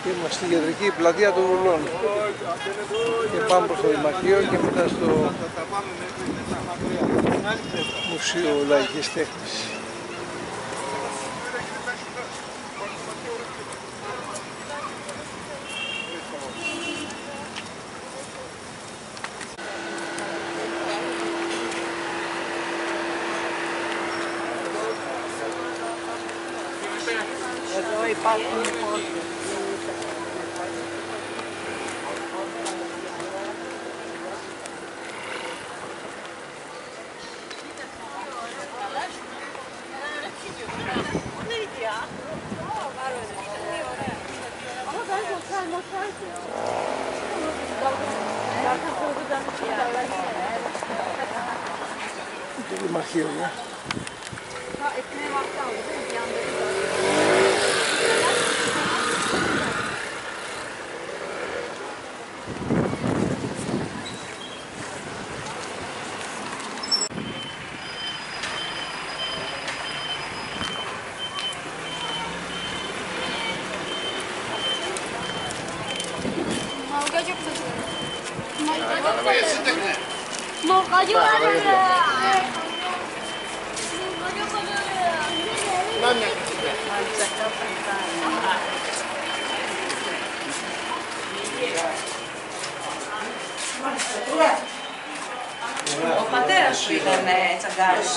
Είμαστε στη κεντρική πλατεία των Βουλών και πάμε προς το Δημαρχείο και μετά στο Μουσείο Λαϊκής Τέχνης. Εδώ υπάρχουν Το Δημαρχείο, ναι. Ο πατέρας σου ήταν τσαγκάρης.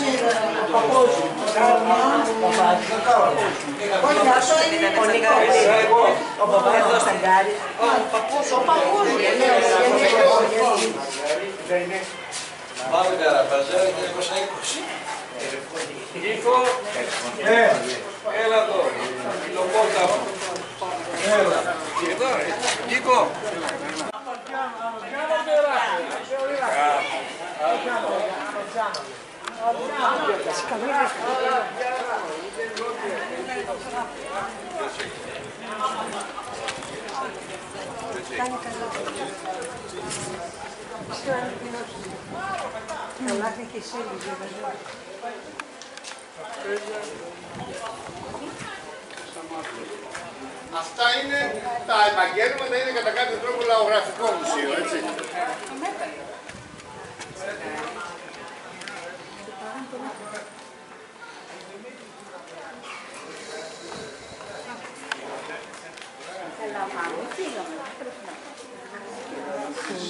Ο παππούς μου. Όχι, αυτό είναι πολύ καλή. Ο παππούς εδώ τσαγκάρης. Ο παππούς μου. Πάμε Καραπαζέρα 1920. Νίκο, έλα εδώ, λοπότα μου. Έλα, εδώ, Νίκο. Καλά και εσύ λίγο. Αυτά είναι τα επαγγέλματα, είναι κατά κάποιο τρόπο λαογραφικό μουσείο, έτσι.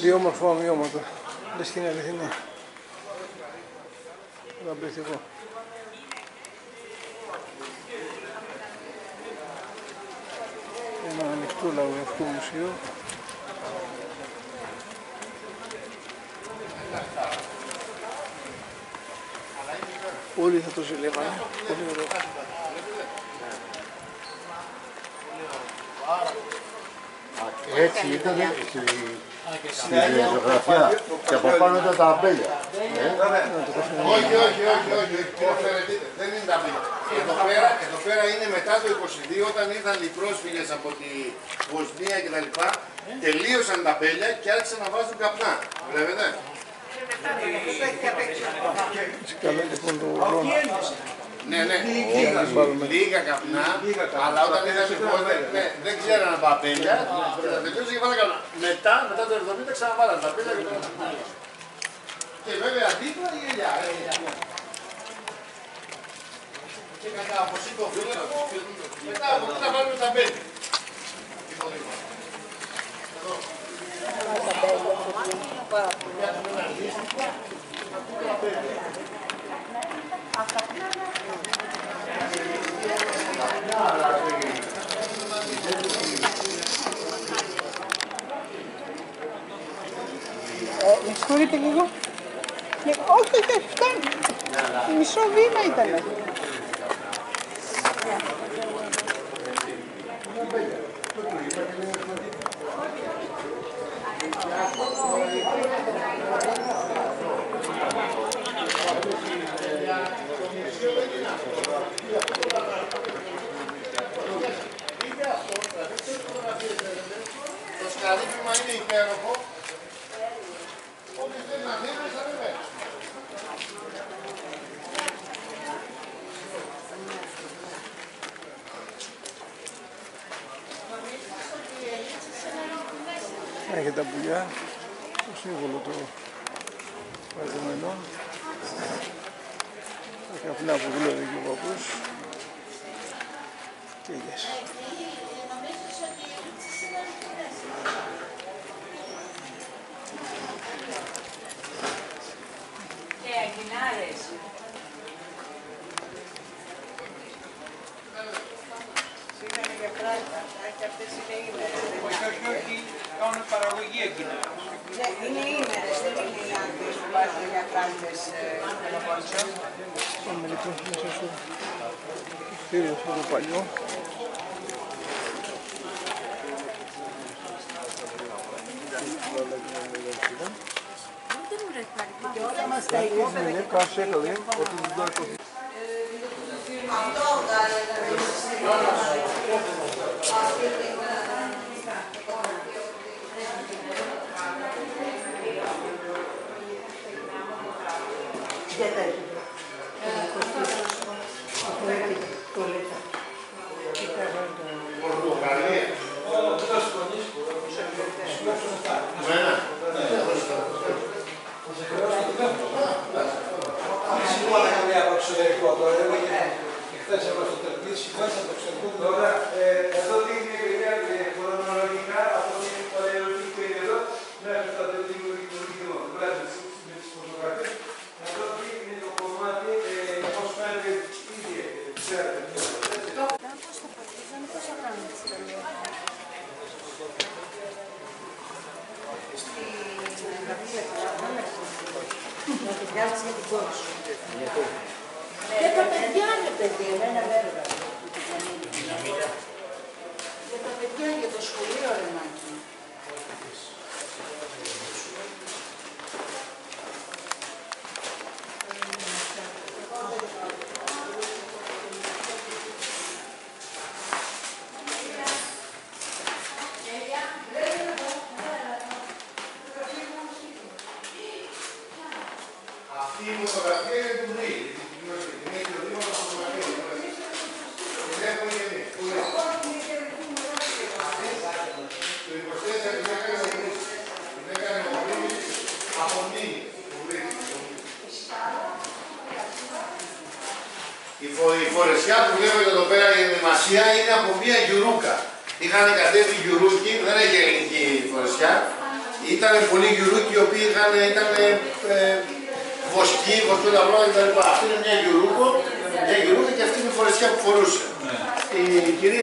Δύο όμορφα ομοιώματα. Λες και είναι αληθινή. Καταπληκτικό. Ένα ανοιχτό λαογραφικό μουσείο. Όλοι θα το ζηλεύανε. Πολύ ωραίο. Έτσι ήταν στη ζωγραφιά και από πάνω ήταν τα αμπέλια. Όχι, δεν είναι τα αμπέλια. Εδώ πέρα είναι μετά το 22 όταν ήρθαν οι πρόσφυγες από τη Βοσνία κτλ. Τελείωσαν τα αμπέλια και άρχισαν να βάζουν καπνά. Βλέπετε. Καλά λοιπόν το Βουλών. Ναι, λίγα καπνά, αλλά όταν είδαν λοιπόν δεν ξέραν από απέλια και τα τελείωσαν και βάλαν καπνά. Μετά το 70 ξαναβάλαν τα απέλια και τώρα. Και βέβαια δίπλα η ελιά. Και κατά από το φύλλο, μετά από εκεί θα βάλουμε τα απέλια. Εδώ. Με συγχωρείτε λίγο. Όχι, φτάνει. Μισό βήμα ήτανε. Το σκαρύφημα είναι υπέροχο. Ό,τι θέλει να ανέβει, θα ανέβει. Έχει τα πουλιά, το σύμβολο του Παρθενών. Τα καπνά που δουλεύει και ο παππούς. Και γες. Και αγκινάρες. Πήγαμε για πράγματα, και αυτές είναι ήμερες. Όχι, κάνουν παραγωγή εκείνα. Ναι, είναι ήμερες, δεν είναι οι άντρες που βάζουν για κράτες Πελοπόννησο. Πάμε λοιπόν μέσα στο κτίριο αυτό το παλιό. Είναι κάτσε δηλαδή, ότι δεν το έχω. Αυτό Εδώ δείχνει η ιδέα χρονολογικά από την παλαιολική περίοδο μέχρι το δημιουργικό δηλαδή με τις φωτογραφίες. Εδώ δείχνει το κομμάτι πώς φαίνεται ήδη ξέρετε. Και τα παιδιά είναι παιδί, εμένα βέβαια. Και τα παιδιά για το σχολείο, ρε Μάκη. Αυτή η φωτογραφία είναι του Νί. Είναι το δήμα των φωτογραφίων. Την έχουμε και εμείς. Πού είναι? Το 24 την έκανε ο Βρύσης. Την έκανε ο Βρύσης από Νί. Η φορεσιά που βλέπετε εδώ πέρα η ενδυμασία είναι από μία γιουρούκα. Είχαν κατέβει γιουρούκι, δεν έχει ελληνική φορεσιά. Ήταν πολλοί γιουρούκοι οι οποίοι ήταν βοσκοί, βοσκόλα κτλ. Αυτή είναι μια γιουρούκα και αυτή είναι η φορεσιά που φορούσε. Η κυρία